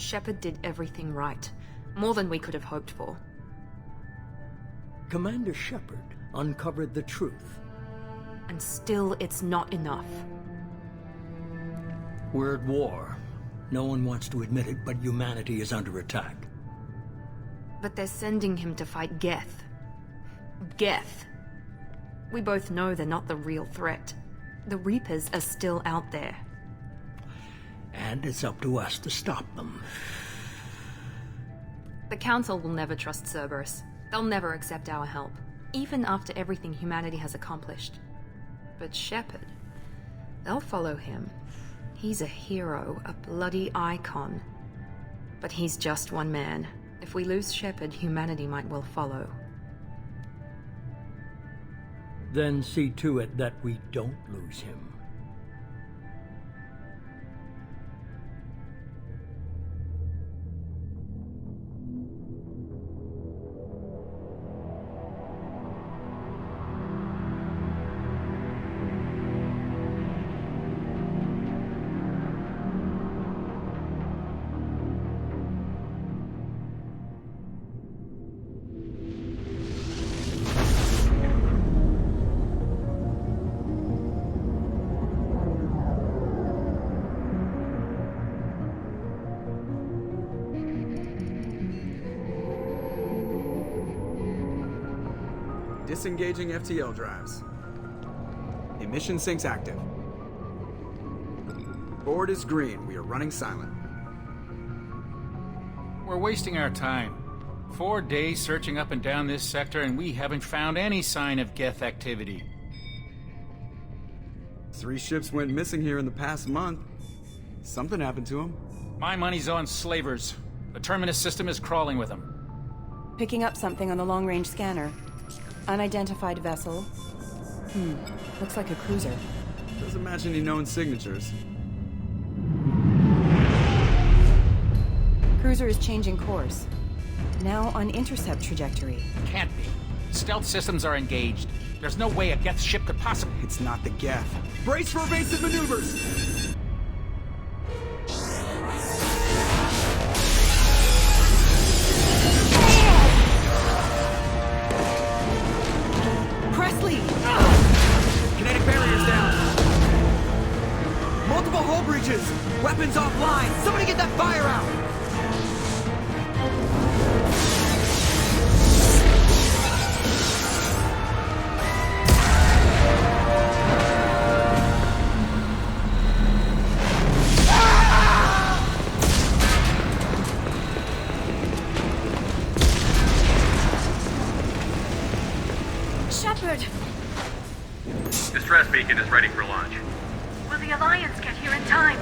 Shepard did everything right. More than we could have hoped for. Commander Shepard uncovered the truth. And still, it's not enough. We're at war. No one wants to admit it, but humanity is under attack. But they're sending him to fight geth. Geth. We both know they're not the real threat. The Reapers are still out there. And it's up to us to stop them. The Council will never trust Cerberus. They'll never accept our help, even after everything humanity has accomplished. But Shepard, they'll follow him. He's a hero, a bloody icon. But he's just one man. If we lose Shepard, humanity might well follow. Then see to it that we don't lose him. Disengaging FTL drives. Emission sinks active. Board is green. We are running silent. We're wasting our time. 4 days searching up and down this sector, and we haven't found any sign of geth activity. 3 ships went missing here in the past month. Something happened to them. My money's on slavers. The Terminus system is crawling with them. Picking up something on the long-range scanner. Unidentified vessel. Looks like a cruiser. Doesn't match any known signatures. Cruiser is changing course. Now on intercept trajectory. Can't be. Stealth systems are engaged. There's no way a geth ship could possibly... It's not the geth. Brace for evasive maneuvers! Kinetic barriers down. Multiple hull breaches. Weapons offline. Somebody get that fire out. Shepard! Distress beacon is ready for launch. Will the Alliance get here in time?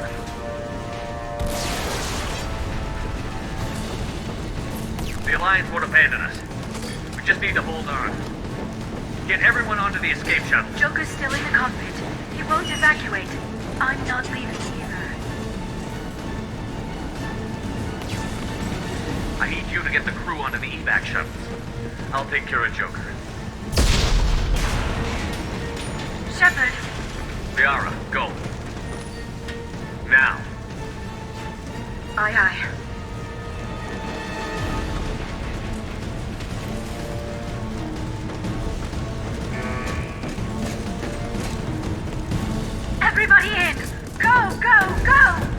The Alliance won't abandon us. We just need to hold on. Get everyone onto the escape shuttle. Joker's still in the cockpit. He won't evacuate. I'm not leaving either. I need you to get the crew onto the evac shuttles. I'll take care of Joker. Shepard! Liara, go. Now. Aye, aye. Everybody in! Go, go, go!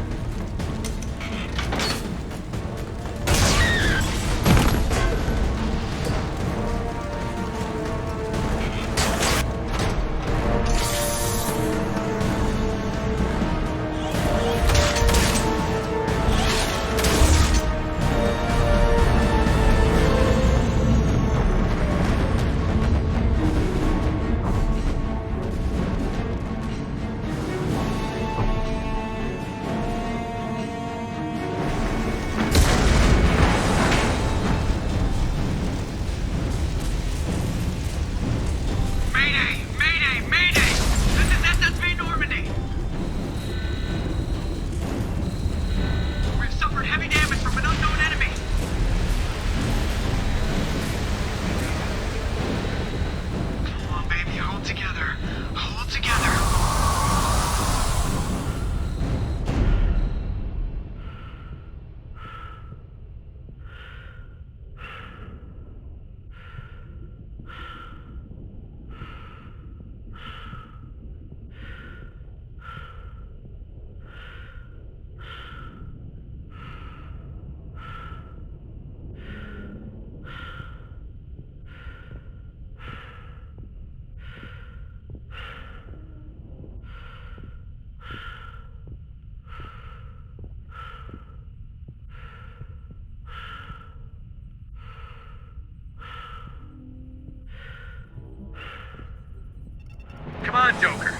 on, Joker.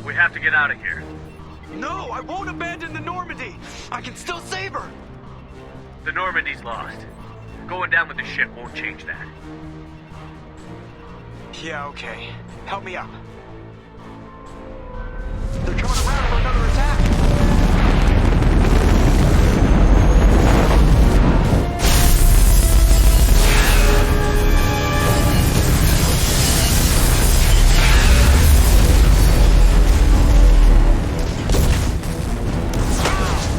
We have to get out of here. No, I won't abandon the Normandy. I can still save her. The Normandy's lost. Going down with the ship won't change that. Yeah, okay. Help me up. They're coming around for another attack.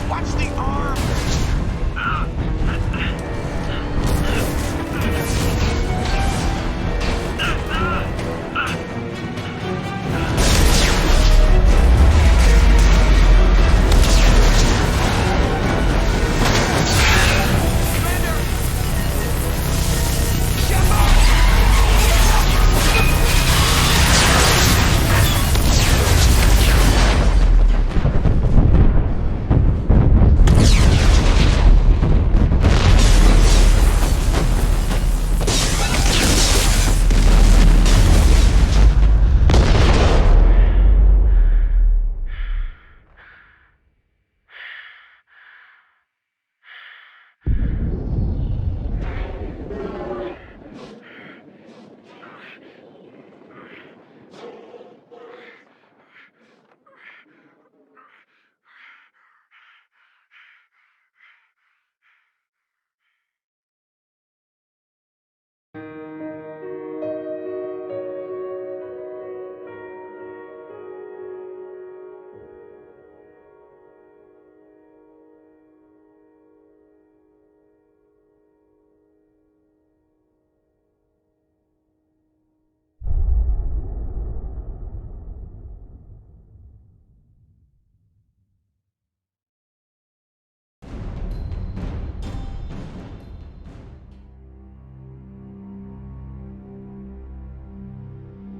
Watch the arm!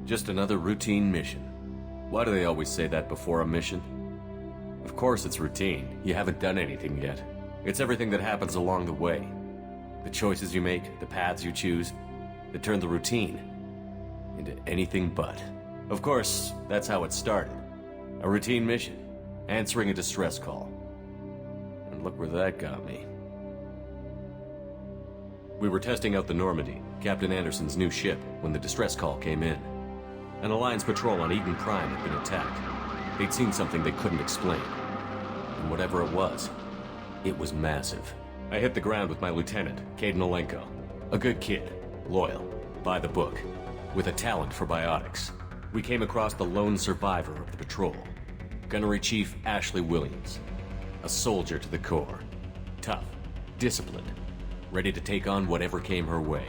Just another routine mission. Why do they always say that before a mission? Of course it's routine. You haven't done anything yet. It's everything that happens along the way. The choices you make, the paths you choose, that turn the routine into anything but. Of course, that's how it started. A routine mission, answering a distress call. And look where that got me. We were testing out the Normandy, Captain Anderson's new ship, when the distress call came in. An Alliance patrol on Eden Prime had been attacked. They'd seen something they couldn't explain. And whatever it was massive. I hit the ground with my lieutenant, Caden Olenko. A good kid, loyal, by the book, with a talent for biotics. We came across the lone survivor of the patrol, Gunnery Chief Ashley Williams. A soldier to the core. Tough, disciplined, ready to take on whatever came her way.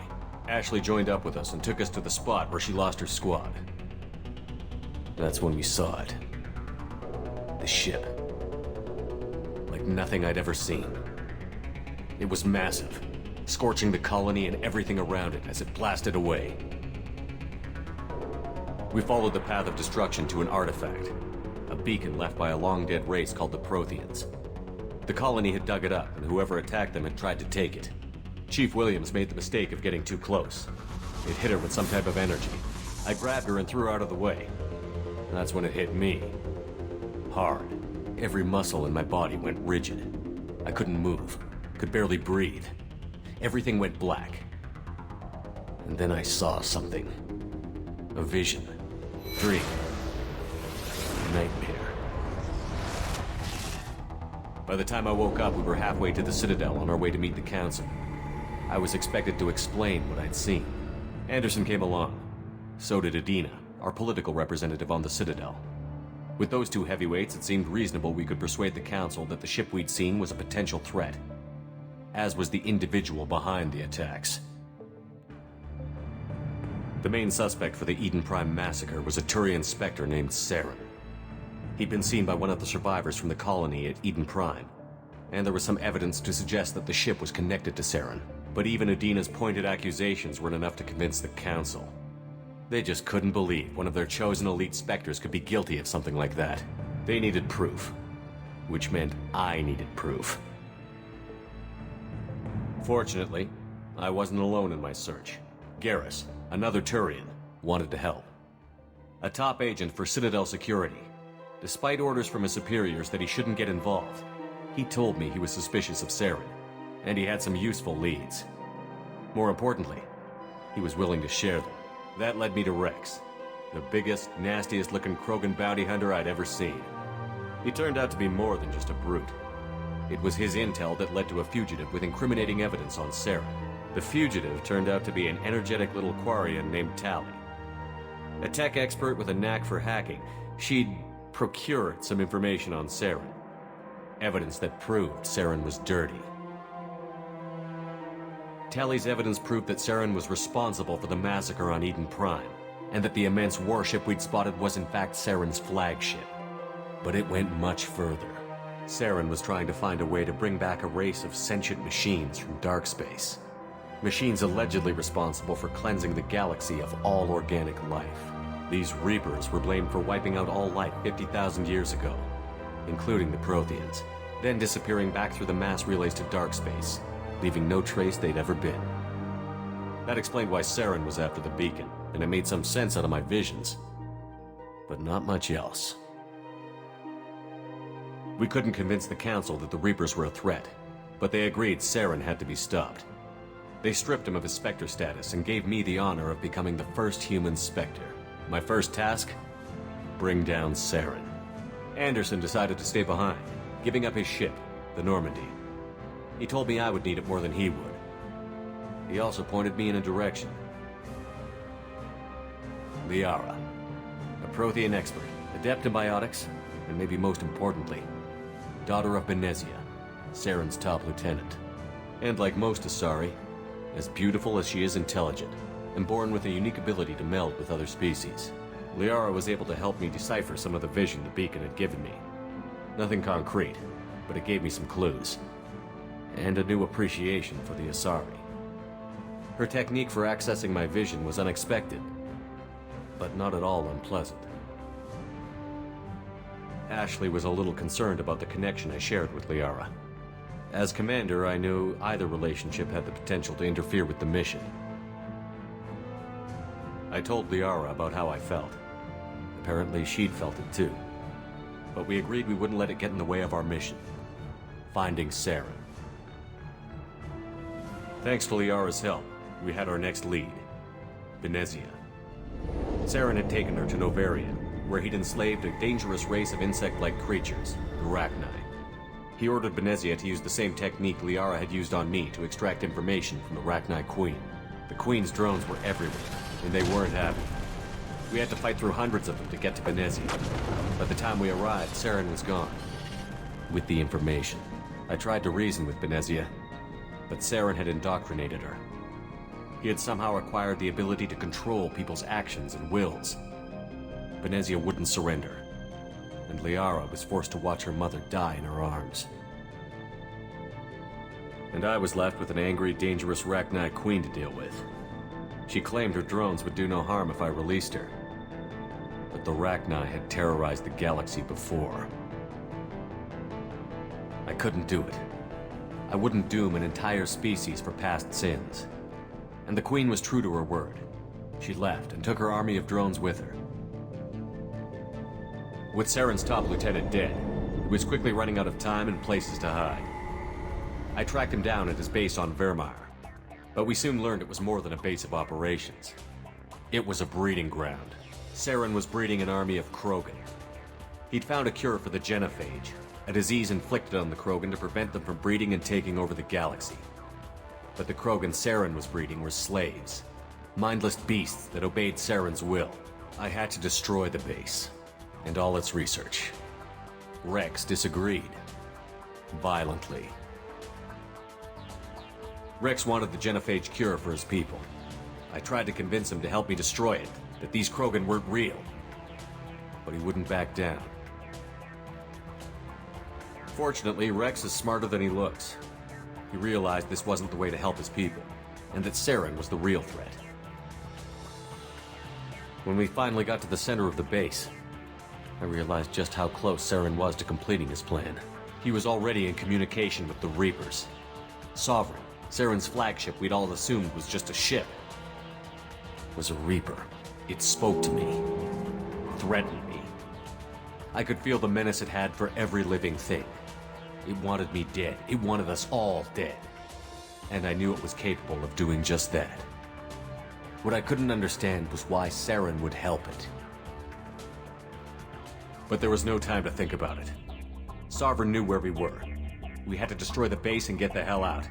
Ashley joined up with us and took us to the spot where she lost her squad. That's when we saw it. The ship. Like nothing I'd ever seen. It was massive, scorching the colony and everything around it as it blasted away. We followed the path of destruction to an artifact, a beacon left by a long-dead race called the Protheans. The colony had dug it up, and whoever attacked them had tried to take it. Chief Williams made the mistake of getting too close. It hit her with some type of energy. I grabbed her and threw her out of the way. And that's when it hit me. Hard. Every muscle in my body went rigid. I couldn't move. Could barely breathe. Everything went black. And then I saw something. A vision. Dream. Nightmare. By the time I woke up, we were halfway to the Citadel on our way to meet the Council. I was expected to explain what I'd seen. Anderson came along. So did Adina, our political representative on the Citadel. With those two heavyweights, it seemed reasonable we could persuade the Council that the ship we'd seen was a potential threat, as was the individual behind the attacks. The main suspect for the Eden Prime massacre was a Turian Spectre named Saren. He'd been seen by one of the survivors from the colony at Eden Prime, and there was some evidence to suggest that the ship was connected to Saren. But even Adina's pointed accusations weren't enough to convince the Council. They just couldn't believe one of their chosen elite Spectres could be guilty of something like that. They needed proof, which meant I needed proof. Fortunately, I wasn't alone in my search. Garrus, another Turian, wanted to help. a top agent for Citadel security. Despite orders from his superiors that he shouldn't get involved, he told me he was suspicious of Saren, and he had some useful leads. More importantly, he was willing to share them. That led me to Rex, the biggest, nastiest-looking Krogan bounty hunter I'd ever seen. He turned out to be more than just a brute. It was his intel that led to a fugitive with incriminating evidence on Saren. The fugitive turned out to be an energetic little Quarian named Tali. A tech expert with a knack for hacking, she'd procured some information on Saren. Evidence that proved Saren was dirty. Tali's evidence proved that Saren was responsible for the massacre on Eden Prime, and that the immense warship we'd spotted was in fact Saren's flagship. But it went much further. Saren was trying to find a way to bring back a race of sentient machines from dark space. Machines allegedly responsible for cleansing the galaxy of all organic life. These Reapers were blamed for wiping out all life 50,000 years ago, including the Protheans, then disappearing back through the mass relays to dark space, leaving no trace they'd ever been. That explained why Saren was after the beacon, and it made some sense out of my visions. But not much else. We couldn't convince the Council that the Reapers were a threat, but they agreed Saren had to be stopped. They stripped him of his Spectre status and gave me the honor of becoming the first human Spectre. My first task? Bring down Saren. Anderson decided to stay behind, giving up his ship, the Normandy. He told me I would need it more than he would. He also pointed me in a direction. Liara, a Prothean expert, adept in biotics, and maybe most importantly, daughter of Benezia, Saren's top lieutenant. And like most Asari, as beautiful as she is intelligent, and born with a unique ability to meld with other species. Liara was able to help me decipher some of the vision the beacon had given me. Nothing concrete, but it gave me some clues. And a new appreciation for the Asari. Her technique for accessing my vision was unexpected, but not at all unpleasant. Ashley was a little concerned about the connection I shared with Liara. As commander, I knew either relationship had the potential to interfere with the mission. I told Liara about how I felt. Apparently she'd felt it too. But we agreed we wouldn't let it get in the way of our mission. Finding Saren. Thanks to Liara's help, we had our next lead. Benezia. Saren had taken her to Novaria, where he'd enslaved a dangerous race of insect-like creatures, the Rachni. He ordered Benezia to use the same technique Liara had used on me to extract information from the Rachni Queen. The Queen's drones were everywhere, and they weren't happy. We had to fight through hundreds of them to get to Benezia. By the time we arrived, Saren was gone. With the information, I tried to reason with Benezia, but Saren had indoctrinated her. He had somehow acquired the ability to control people's actions and wills. Benezia wouldn't surrender, and Liara was forced to watch her mother die in her arms. And I was left with an angry, dangerous Rachni Queen to deal with. She claimed her drones would do no harm if I released her. But the Rachni had terrorized the galaxy before. I couldn't do it. I wouldn't doom an entire species for past sins. And the Queen was true to her word. She left and took her army of drones with her. With Saren's top lieutenant dead, he was quickly running out of time and places to hide. I tracked him down at his base on Vermeer, but we soon learned it was more than a base of operations. It was a breeding ground. Saren was breeding an army of Krogan. He'd found a cure for the genophage, a disease inflicted on the Krogan to prevent them from breeding and taking over the galaxy. But the Krogan Saren was breeding were slaves, mindless beasts that obeyed Saren's will. I had to destroy the base, and all its research. Rex disagreed. Violently. Rex wanted the genophage cure for his people. I tried to convince him to help me destroy it, that these Krogan weren't real. But he wouldn't back down. Fortunately, Rex is smarter than he looks. He realized this wasn't the way to help his people, and that Saren was the real threat. When we finally got to the center of the base, I realized just how close Saren was to completing his plan. He was already in communication with the Reapers. Sovereign, Saren's flagship we'd all assumed was just a ship, was a Reaper. It spoke to me. threatened me. I could feel the menace it had for every living thing. It wanted me dead. It wanted us all dead. And I knew it was capable of doing just that. What I couldn't understand was why Saren would help it. But there was no time to think about it. Sovereign knew where we were. We had to destroy the base and get the hell out.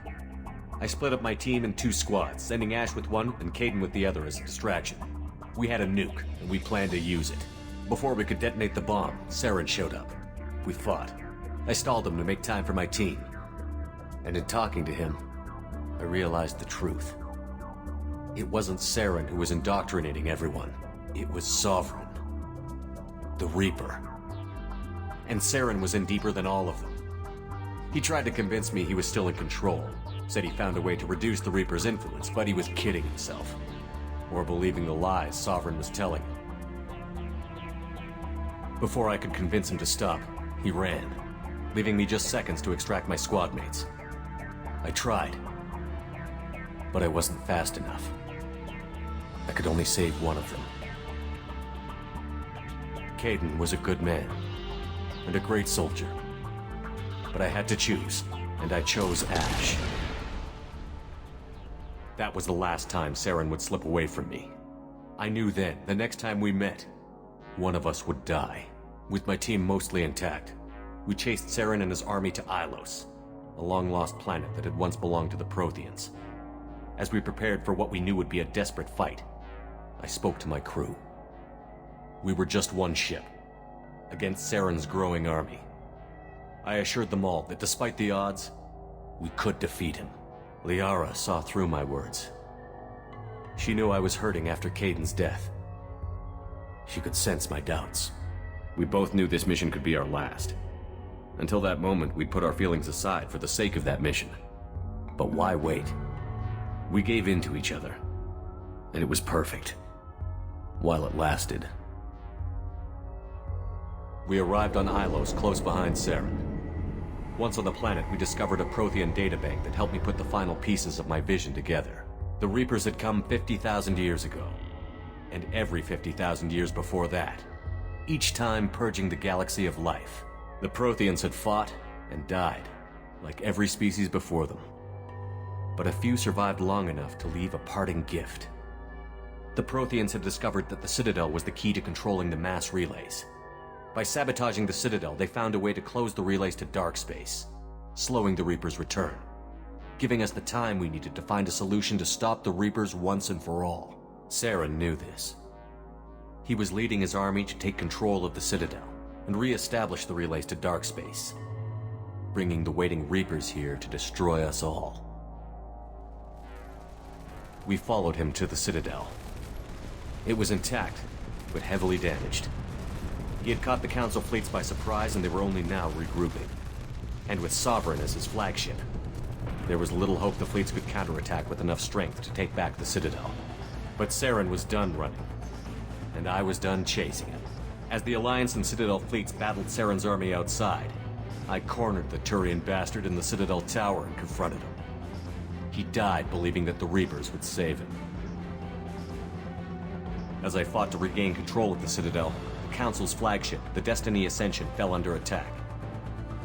I split up my team in 2 squads, sending Ash with one and Caden with the other as a distraction. We had a nuke, and we planned to use it. Before we could detonate the bomb, Saren showed up. We fought. I stalled him to make time for my team. And in talking to him, I realized the truth. It wasn't Saren who was indoctrinating everyone. It was Sovereign. The Reaper. And Saren was in deeper than all of them. He tried to convince me he was still in control. Said he found a way to reduce the Reaper's influence, but he was kidding himself. Or believing the lies Sovereign was telling him. Before I could convince him to stop, he ran, leaving me just seconds to extract my squad mates. I tried, but I wasn't fast enough. I could only save one of them. Caden was a good man, and a great soldier. But I had to choose, and I chose Ash. That was the last time Saren would slip away from me. I knew then, the next time we met, one of us would die. With my team mostly intact, we chased Saren and his army to Ilos, a long-lost planet that had once belonged to the Protheans. As we prepared for what we knew would be a desperate fight, I spoke to my crew. We were just one ship, against Saren's growing army. I assured them all that despite the odds, we could defeat him. Liara saw through my words. She knew I was hurting after Caden's death. She could sense my doubts. We both knew this mission could be our last. Until that moment, we'd put our feelings aside for the sake of that mission. But why wait? We gave in to each other, and it was perfect. While it lasted. We arrived on Ilos, close behind Saren. Once on the planet, we discovered a Prothean databank that helped me put the final pieces of my vision together. The Reapers had come 50,000 years ago, and every 50,000 years before that, each time purging the galaxy of life. The Protheans had fought and died, like every species before them. But a few survived long enough to leave a parting gift. The Protheans had discovered that the Citadel was the key to controlling the mass relays. By sabotaging the Citadel, they found a way to close the relays to dark space, slowing the Reaper's return, giving us the time we needed to find a solution to stop the Reapers once and for all. Saren knew this. He was leading his army to take control of the Citadel and re-establish the relays to dark space, bringing the waiting Reapers here to destroy us all. We followed him to the Citadel. It was intact, but heavily damaged. He had caught the Council fleets by surprise, and they were only now regrouping. And with Sovereign as his flagship, there was little hope the fleets could counterattack with enough strength to take back the Citadel. But Saren was done running, and I was done chasing him. As the Alliance and Citadel fleets battled Saren's army outside, I cornered the Turian bastard in the Citadel tower and confronted him. He died believing that the Reapers would save him. As I fought to regain control of the Citadel, the Council's flagship, the Destiny Ascension, fell under attack.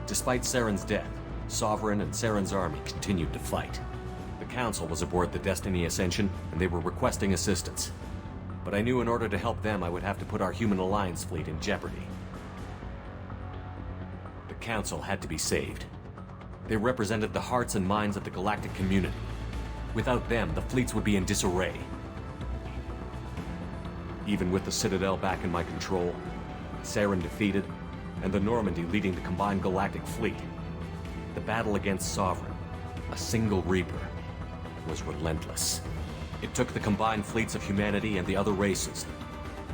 Despite Saren's death, Sovereign and Saren's army continued to fight. The Council was aboard the Destiny Ascension, and they were requesting assistance. But I knew in order to help them, I would have to put our human Alliance fleet in jeopardy. The Council had to be saved. They represented the hearts and minds of the galactic community. Without them, the fleets would be in disarray. Even with the Citadel back in my control, Saren defeated, and the Normandy leading the combined galactic fleet, the battle against Sovereign, a single Reaper, was relentless. It took the combined fleets of humanity and the other races,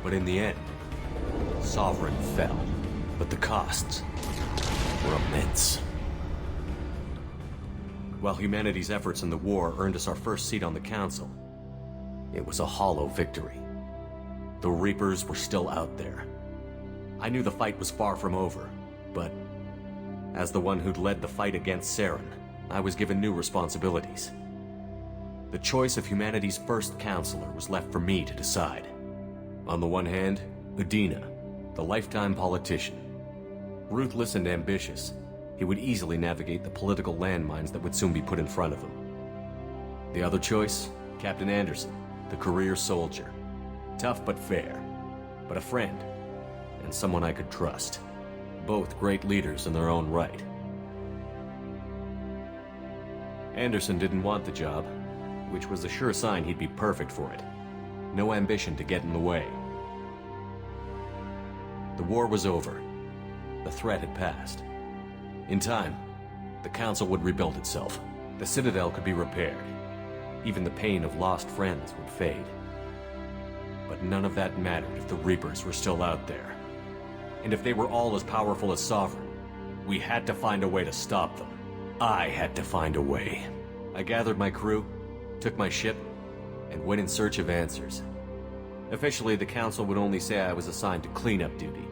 but in the end, Sovereign fell. But the costs were immense. While humanity's efforts in the war earned us our first seat on the Council, it was a hollow victory. The Reapers were still out there. I knew the fight was far from over, but as the one who'd led the fight against Saren, I was given new responsibilities. The choice of humanity's first Councilor was left for me to decide. On the one hand, Udina, The lifetime politician. Ruthless and ambitious, he would easily navigate the political landmines that would soon be put in front of him. The other choice? Captain Anderson, the career soldier. Tough but fair, but a friend, and someone I could trust. Both great leaders in their own right. Anderson didn't want the job, which was a sure sign he'd be perfect for it. No ambition to get in the way. The war was over. The threat had passed. In time, the Council would rebuild itself. The Citadel could be repaired. Even the pain of lost friends would fade. But none of that mattered if the Reapers were still out there. And if they were all as powerful as Sovereign, we had to find a way to stop them. I had to find a way. I gathered my crew, took my ship, and went in search of answers. Officially, the Council would only say I was assigned to cleanup duty,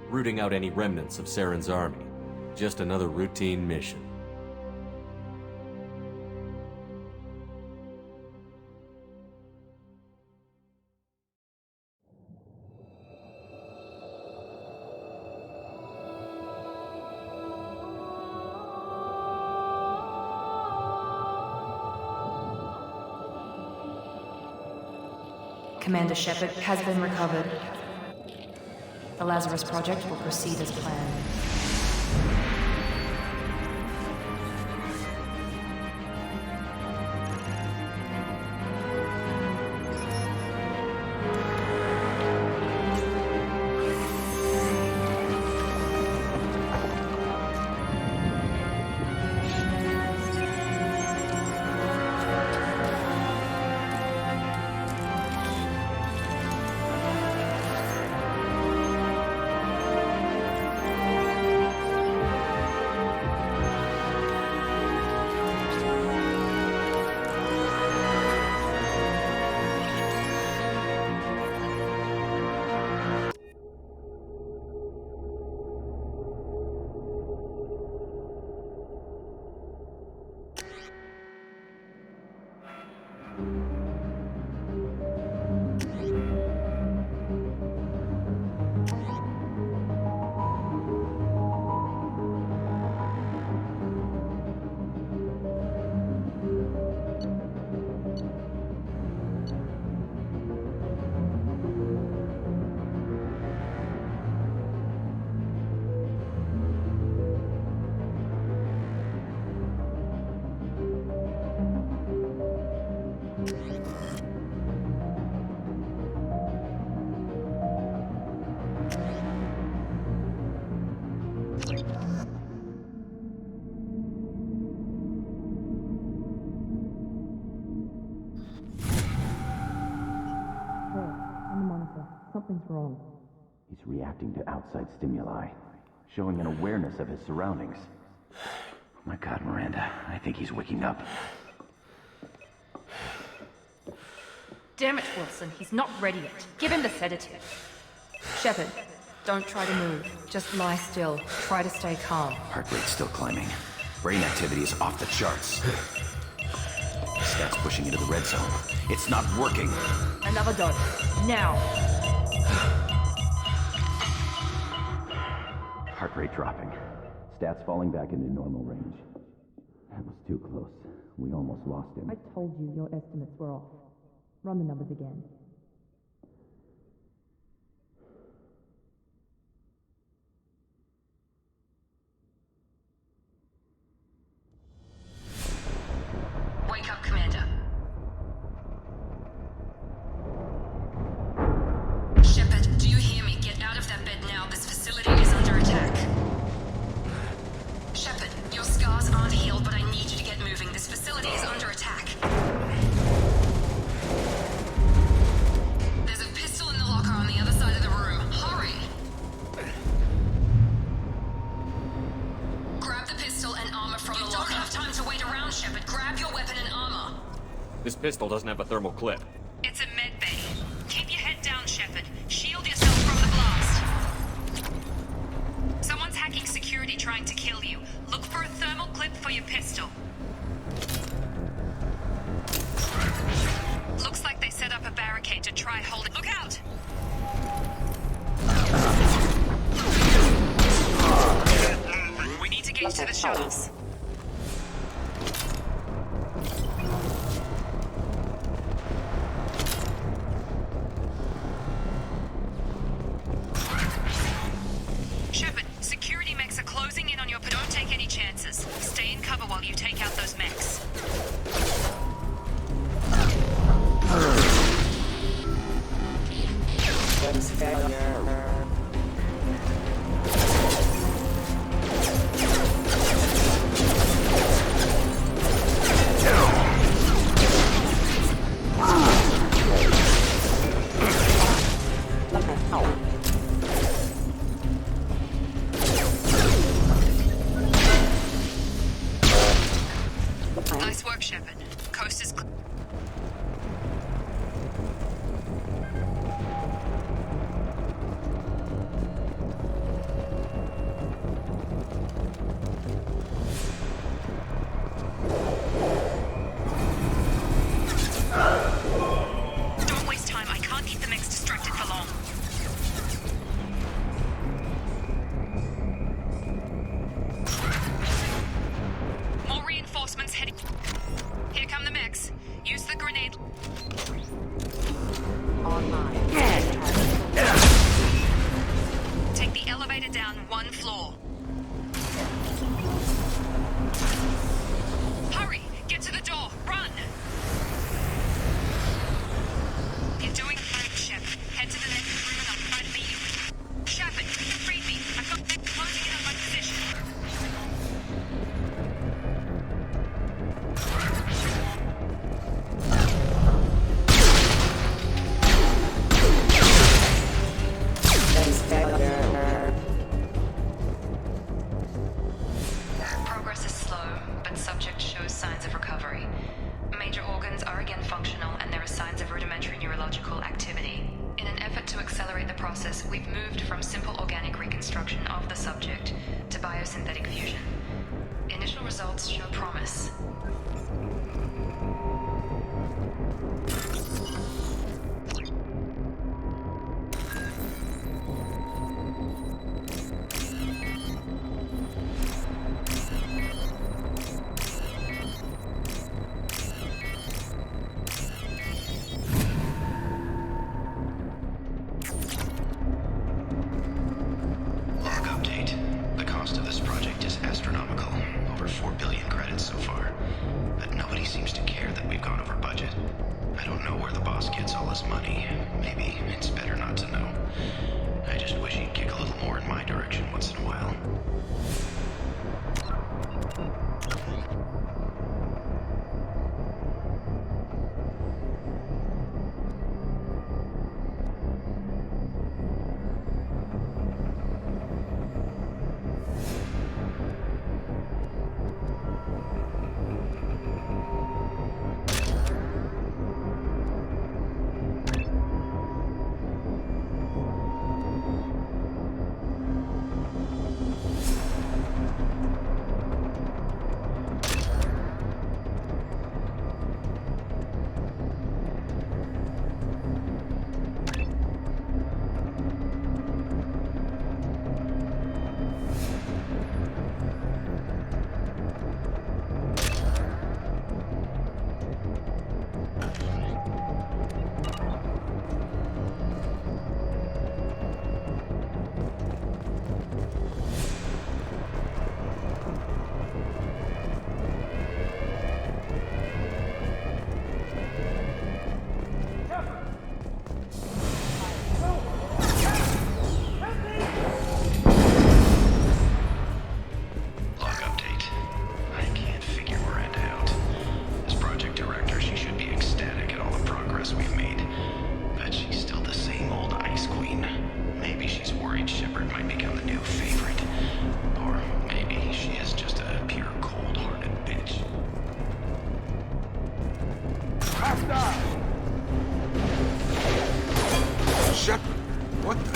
rooting out any remnants of Saren's army. Just another routine mission. Commander Shepard has been recovered. The Lazarus Project will proceed as planned. Something's wrong. He's reacting to outside stimuli, showing an awareness of his surroundings. Oh my God, Miranda, I think he's waking up. Damn it, Wilson, he's not ready yet. Give him the sedative. Shepard, don't try to move. Just lie still. Try to stay calm. Heart rate's still climbing. Brain activity is off the charts. Stats pushing into the red zone. It's not working. Another dose. Now. Heart rate dropping. Stats falling back into normal range. That was too close. We almost lost him. I told you your estimates were off. Run the numbers again. Wake up, Commander. Shepard, do you hear me? Get out of that bed now. This facility is under attack. Shepard, your scars aren't healed, but I need you to get moving. This facility is under attack. There's a pistol in the locker on the other side of the room. Hurry! Grab the pistol and armor from the locker. You don't have time to wait around, Shepard. Grab your weapon and armor. This pistol doesn't have a thermal clip. It's a med bay. Keep your head down, Shepard. Shield yourself from the blast. Someone's hacking security trying to kill you. Look for a thermal clip for your pistol. Looks like they set up a barricade to try holding. Look out! to the shuttles. Shepard, security mechs are closing in on your... Don't take any chances. Stay in cover while you take out those mechs. Nice work, Shepard. Coast is clear. Don't waste time. I can't keep the mechs distracted for long. More reinforcements heading. Here come the mechs. Use the grenade. Take the elevator down one floor. Hurry! Get to the door! Run! You're doing great, Shepard. Head to the next room and I'll try to meet you. Shepard, read me. I've got them closing in on my position. Progress is slow, but subject shows signs of recovery. Major organs are again functional, and there are signs of rudimentary neurological activity. In an effort to accelerate the process, we've moved from simple organic reconstruction of the subject to biosynthetic fusion. Initial results show promise. Log update. The cost of this project is astronomical. Over 4 billion credits so far. But nobody seems to care that we've gone over budget. I don't know where the boss gets all his money. Maybe it's better not to know. I just wish he'd kick a little more in my direction once in a while. Shepard, what the?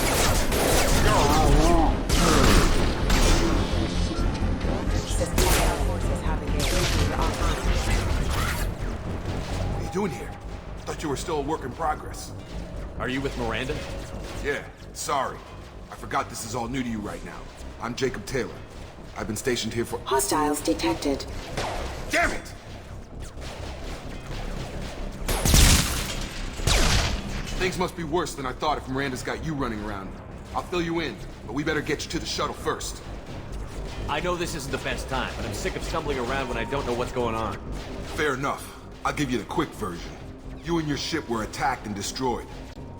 What are you doing here? Thought you were still a work in progress. Are you with Miranda? Yeah, sorry. I forgot this is all new to you right now. I'm Jacob Taylor. I've been stationed here for— Hostiles detected. Damn it! Things must be worse than I thought if Miranda's got you running around. I'll fill you in, but we better get you to the shuttle first. I know this isn't the best time, but I'm sick of stumbling around when I don't know what's going on. Fair enough. I'll give you the quick version. You and your ship were attacked and destroyed.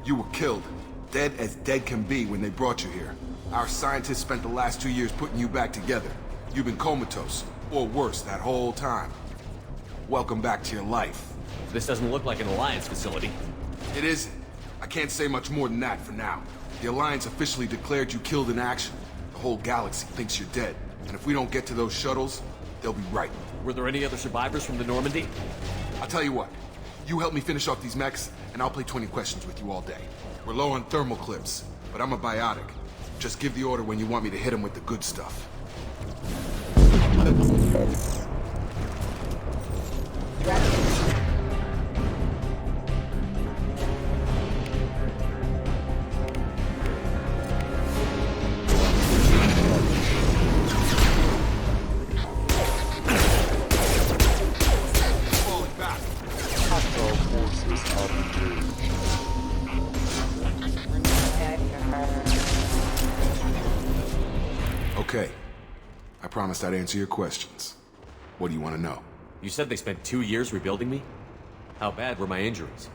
You were killed. Dead as dead can be when they brought you here. Our scientists spent the last 2 years putting you back together. You've been comatose, or worse, that whole time. Welcome back to your life. This doesn't look like an Alliance facility. It isn't. I can't say much more than that for now. The Alliance officially declared you killed in action. The whole galaxy thinks you're dead. And if we don't get to those shuttles, they'll be right. Were there any other survivors from the Normandy? I'll tell you what. You help me finish off these mechs, and I'll play 20 questions with you all day. We're low on thermal clips, but I'm a biotic. Just give the order when you want me to hit them with the good stuff. Okay. I promised I'd answer your questions. What do you want to know? You said they spent 2 years rebuilding me? How bad were my injuries?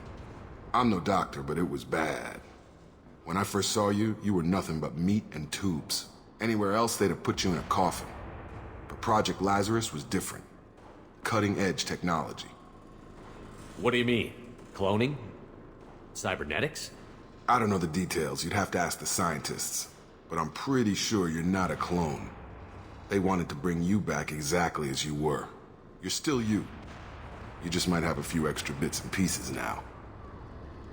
I'm no doctor, but it was bad. When I first saw you, you were nothing but meat and tubes. Anywhere else, they'd have put you in a coffin. But Project Lazarus was different. Cutting-edge technology. What do you mean? Cloning? Cybernetics? I don't know the details. You'd have to ask the scientists. But I'm pretty sure you're not a clone. They wanted to bring you back exactly as you were. You're still you. You just might have a few extra bits and pieces now.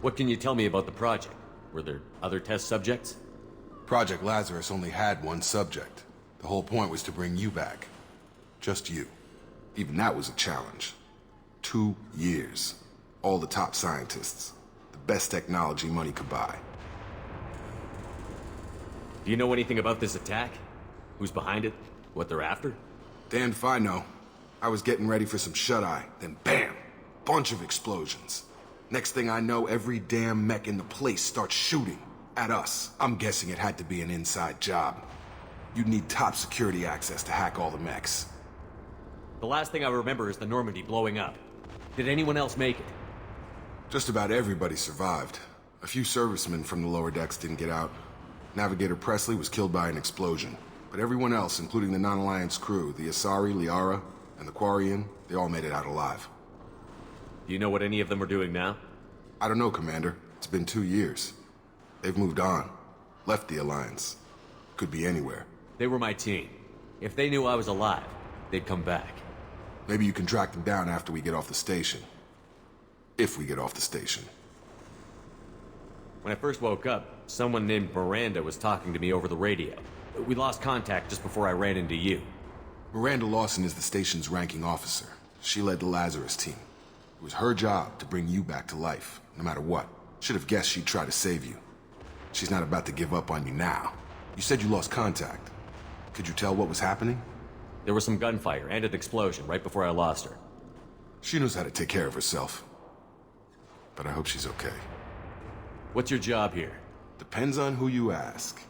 What can you tell me about the project? Were there other test subjects? Project Lazarus only had one subject. The whole point was to bring you back. Just you. Even that was a challenge. 2 years. All the top scientists. The best technology money could buy. Do you know anything about this attack? Who's behind it? What they're after? Damned if I know. I was getting ready for some shut-eye, then bam! Bunch of explosions. Next thing I know, every damn mech in the place starts shooting. At us. I'm guessing it had to be an inside job. You'd need top security access to hack all the mechs. The last thing I remember is the Normandy blowing up. Did anyone else make it? Just about everybody survived. A few servicemen from the lower decks didn't get out. Navigator Presley was killed by an explosion. But everyone else, including the non-Alliance crew, the Asari, Liara, and the Quarian, they all made it out alive. Do you know what any of them are doing now? I don't know, Commander. It's been 2 years. They've moved on. Left the Alliance. Could be anywhere. They were my team. If they knew I was alive, they'd come back. Maybe you can track them down after we get off the station. If we get off the station. When I first woke up, someone named Miranda was talking to me over the radio. We lost contact just before I ran into you. Miranda Lawson is the station's ranking officer. She led the Lazarus team. It was her job to bring you back to life, no matter what. Should have guessed she'd try to save you. She's not about to give up on you now. You said you lost contact. Could you tell what was happening? There was some gunfire and an explosion right before I lost her. She knows how to take care of herself. But I hope she's okay. What's your job here? Depends on who you ask.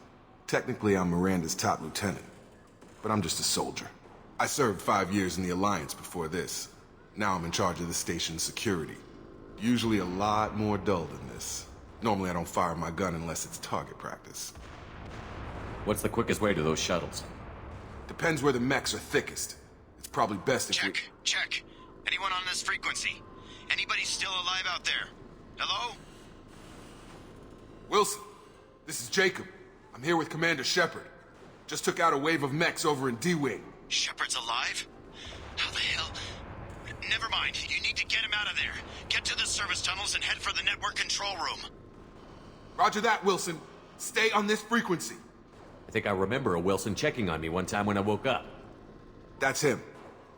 Technically, I'm Miranda's top lieutenant. But I'm just a soldier. I served 5 years in the Alliance before this. Now I'm in charge of the station's security. Usually a lot more dull than this. Normally I don't fire my gun unless it's target practice. What's the quickest way to those shuttles? Depends where the mechs are thickest. It's probably best if Check. Anyone on this frequency? Anybody still alive out there? Hello? Wilson, this is Jacob. I'm here with Commander Shepard. Just took out a wave of mechs over in D-Wing. Shepard's alive? How the hell? Never mind. You need to get him out of there. Get to the service tunnels and head for the network control room. Roger that, Wilson. Stay on this frequency. I think I remember a Wilson checking on me one time when I woke up. That's him.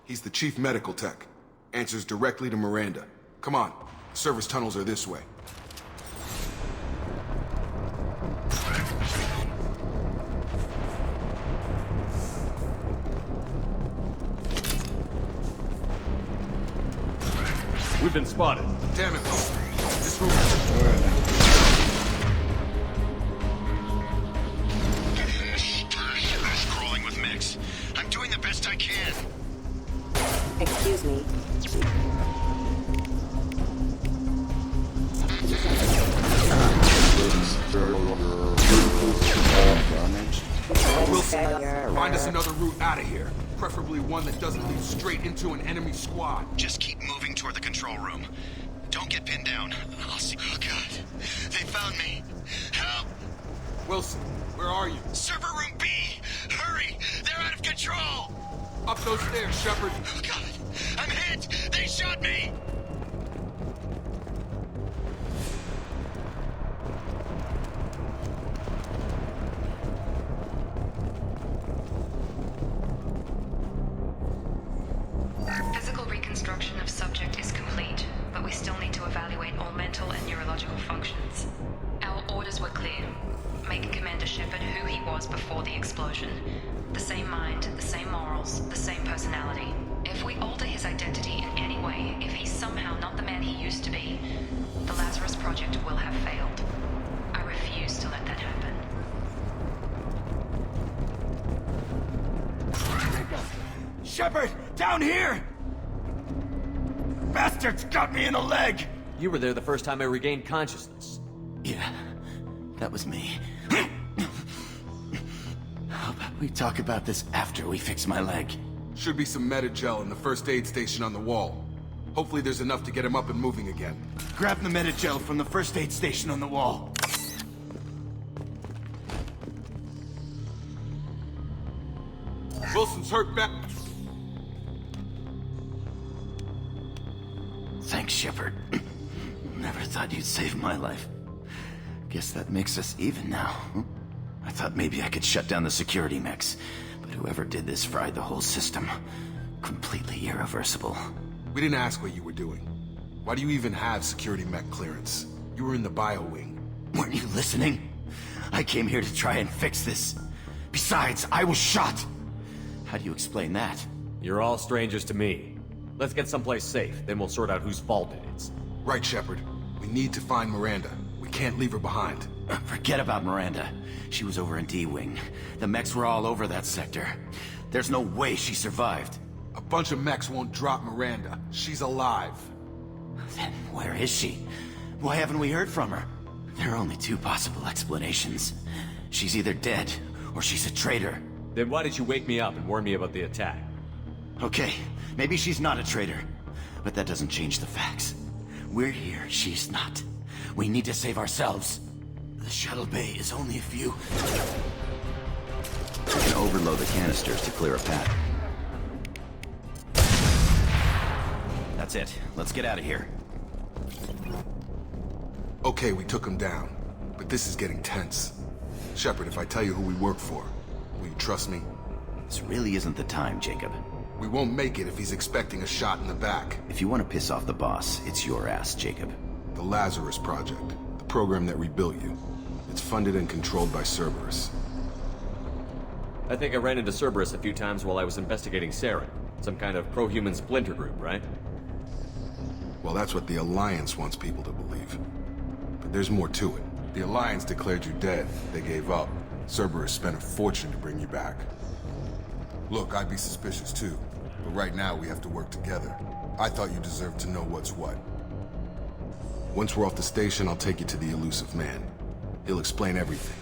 He's the chief medical tech. Answers directly to Miranda. Come on. Service tunnels are this way. We've been spotted. Damn it, Wilson. This room... Crawling with mix. I'm doing the best I can. Excuse me. Wilson, find us another route out of here. Preferably one that doesn't lead straight into an enemy squad. Just keep moving toward the control room. Don't get pinned down. I'll see. Oh, God. They found me. Help! Wilson, where are you? Server room B! Hurry! They're out of control! Up those stairs, Shepard. Oh, God. I'm hit! They shot me! Physical reconstruction of subject is complete, but we still need to evaluate all mental and neurological functions. Our orders were clear. Make Commander Shepard who he was before the explosion. The same mind, the same morals, the same personality. If we alter his identity in any way, if he's somehow not the man he used to be, the Lazarus Project will have failed. I refuse to let that happen. Shepard! Down here! Bastards got me in the leg! You were there the first time I regained consciousness. Yeah, that was me. How about we talk about this after we fix my leg? Should be some medi-gel in the first aid station on the wall. Hopefully there's enough to get him up and moving again. Grab the medi-gel from the first aid station on the wall. Wilson's hurt back. Thanks, Shepard. Never thought you'd save my life. Guess that makes us even now. I thought maybe I could shut down the security mechs, but whoever did this fried the whole system. Completely irreversible. We didn't ask what you were doing. Why do you even have security mech clearance? You were in the bio wing. Weren't you listening? I came here to try and fix this. Besides, I was shot. How do you explain that? You're all strangers to me. Let's get someplace safe, then we'll sort out whose fault it is. Right, Shepard. We need to find Miranda. We can't leave her behind. Forget about Miranda. She was over in D-Wing. The mechs were all over that sector. There's no way she survived. A bunch of mechs won't drop Miranda. She's alive. Then where is she? Why haven't we heard from her? There are only two possible explanations. She's either dead, or she's a traitor. Then why did you wake me up and warn me about the attack? Okay, maybe she's not a traitor. But that doesn't change the facts. We're here, she's not. We need to save ourselves. The shuttle bay is only a few... We can overload the canisters to clear a path. That's it. Let's get out of here. Okay, we took him down. But this is getting tense. Shepard, if I tell you who we work for, will you trust me? This really isn't the time, Jacob. We won't make it if he's expecting a shot in the back. If you want to piss off the boss, it's your ass, Jacob. The Lazarus Project. The program that rebuilt you. It's funded and controlled by Cerberus. I think I ran into Cerberus a few times while I was investigating Saren. Some kind of pro-human splinter group, right? Well, that's what the Alliance wants people to believe. But there's more to it. The Alliance declared you dead. They gave up. Cerberus spent a fortune to bring you back. Look, I'd be suspicious too. But right now, we have to work together. I thought you deserved to know what's what. Once we're off the station, I'll take you to the Elusive Man. He'll explain everything.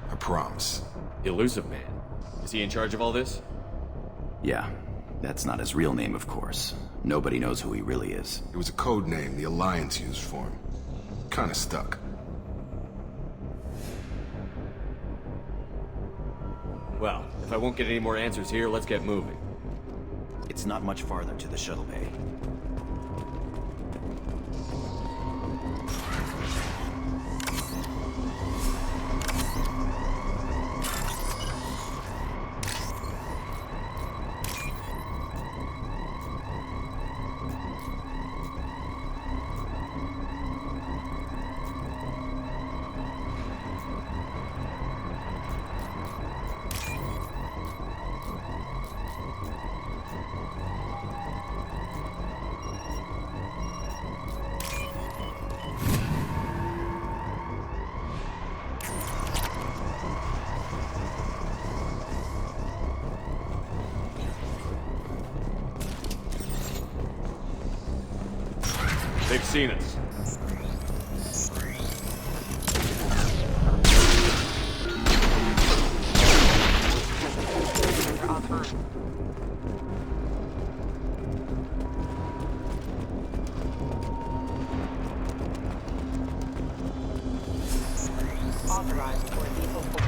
I promise. Elusive Man? Is he in charge of all this? Yeah. That's not his real name, of course. Nobody knows who he really is. It was a code name the Alliance used for him. Kinda stuck. Well, if I won't get any more answers here, let's get moving. It's not much farther to the shuttle bay. seen us. Authorized for lethal force.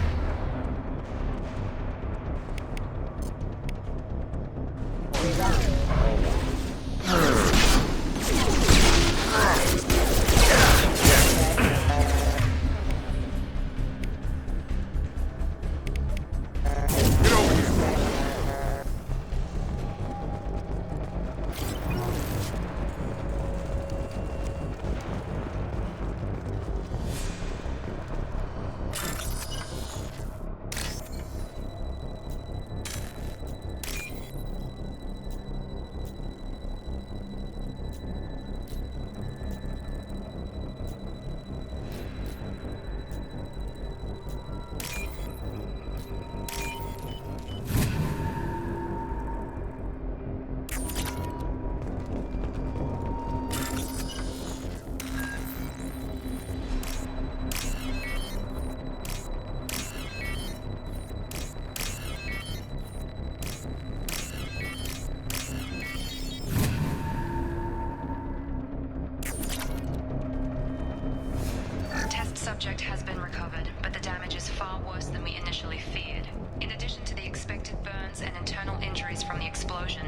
Subject has been recovered, but the damage is far worse than we initially feared. In addition to the expected burns and internal injuries from the explosion,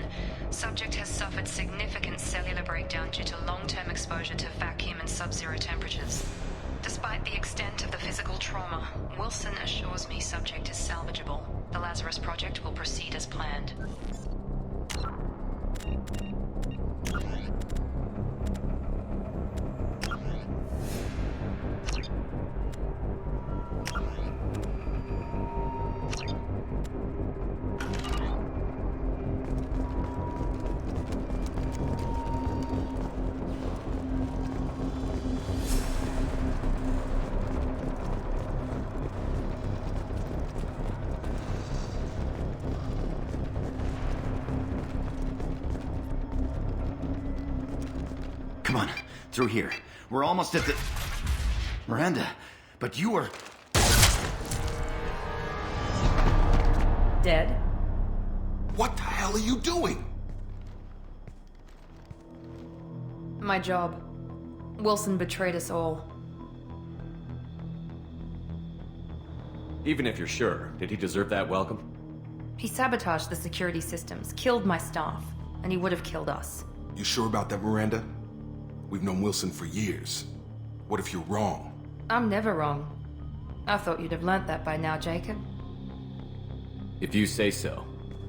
subject has suffered significant cellular breakdown due to long-term exposure to vacuum and sub-zero temperatures. Despite the extent of the physical trauma, Wilson assures me subject is salvageable. The Lazarus Project will proceed as planned. Come on, through here. We're almost at the... Miranda, but you were... Dead? What the hell are you doing? My job. Wilson betrayed us all. Even if you're sure, did he deserve that welcome? He sabotaged the security systems, killed my staff, and he would have killed us. You sure about that, Miranda? We've known Wilson for years. What if you're wrong? I'm never wrong. I thought you'd have learnt that by now, Jacob. If you say so.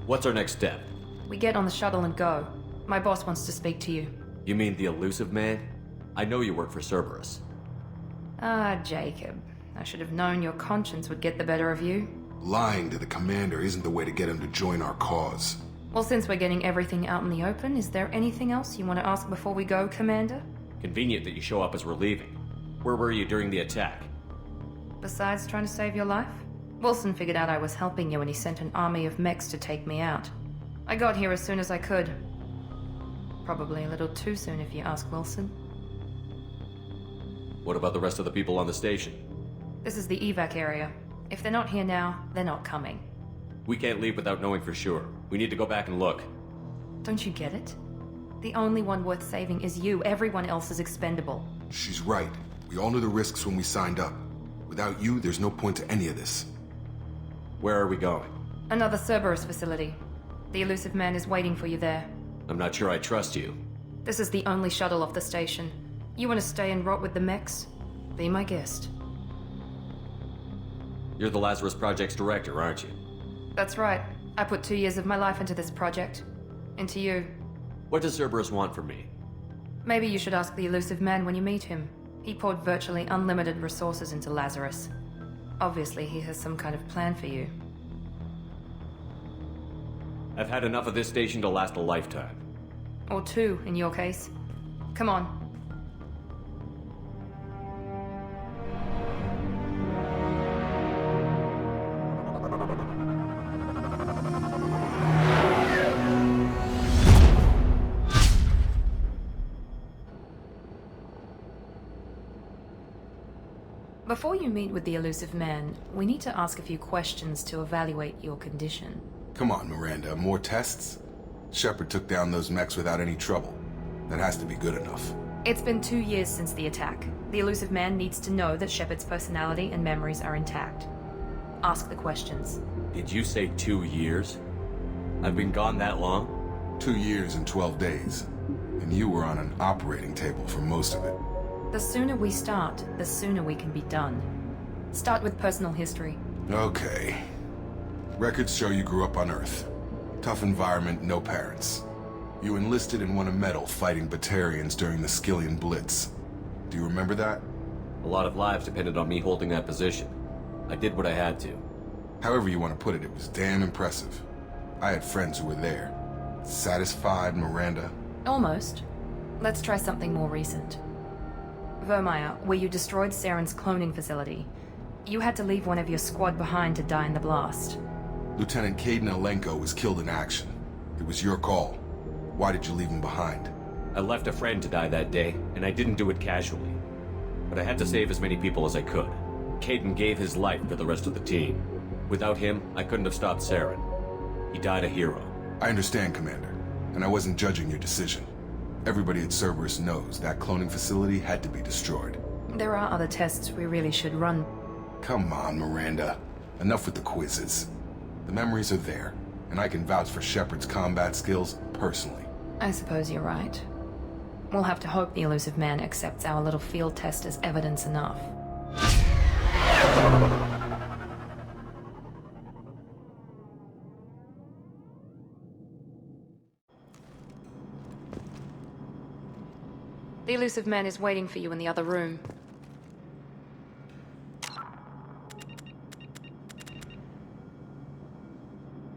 What's our next step? We get on the shuttle and go. My boss wants to speak to you. You mean the elusive man? I know you work for Cerberus. Ah, Jacob. I should have known your conscience would get the better of you. Lying to the commander isn't the way to get him to join our cause. Well, since we're getting everything out in the open, is there anything else you want to ask before we go, Commander? Convenient that you show up as we're leaving. Where were you during the attack? Besides trying to save your life? Wilson figured out I was helping you when he sent an army of mechs to take me out. I got here as soon as I could. Probably a little too soon if you ask Wilson. What about the rest of the people on the station? This is the evac area. If they're not here now, they're not coming. We can't leave without knowing for sure. We need to go back and look. Don't you get it? The only one worth saving is you. Everyone else is expendable. She's right. We all knew the risks when we signed up. Without you, there's no point to any of this. Where are we going? Another Cerberus facility. The elusive man is waiting for you there. I'm not sure I trust you. This is the only shuttle off the station. You want to stay and rot with the mechs? Be my guest. You're the Lazarus Project's director, aren't you? That's right. I put 2 years of my life into this project. Into you. What does Cerberus want from me? Maybe you should ask the elusive man when you meet him. He poured virtually unlimited resources into Lazarus. Obviously, he has some kind of plan for you. I've had enough of this station to last a lifetime. Or 2, in your case. Come on. Before you meet with the elusive man, we need to ask a few questions to evaluate your condition. Come on, Miranda, more tests? Shepard took down those mechs without any trouble. That has to be good enough. It's been 2 years since the attack. The elusive man needs to know that Shepard's personality and memories are intact. Ask the questions. Did you say 2 years? I've been gone that long? 2 years and 12 days. And you were on an operating table for most of it. The sooner we start, the sooner we can be done. Start with personal history. Okay. Records show you grew up on Earth. Tough environment, no parents. You enlisted and won a medal fighting Batarians during the Skillian Blitz. Do you remember that? A lot of lives depended on me holding that position. I did what I had to. However you want to put it, it was damn impressive. I had friends who were there. Satisfied, Miranda? Almost. Let's try something more recent. Vermeer, where you destroyed Saren's cloning facility. You had to leave one of your squad behind to die in the blast. Lieutenant Caden Alenko was killed in action. It was your call. Why did you leave him behind? I left a friend to die that day, and I didn't do it casually. But I had to save as many people as I could. Caden gave his life for the rest of the team. Without him, I couldn't have stopped Saren. He died a hero. I understand, Commander, and I wasn't judging your decision. Everybody at Cerberus knows that cloning facility had to be destroyed. There are other tests we really should run. Come on, Miranda. Enough with the quizzes. The memories are there, and I can vouch for Shepard's combat skills personally. I suppose you're right. We'll have to hope the elusive man accepts our little field test as evidence enough. The elusive man is waiting for you in the other room.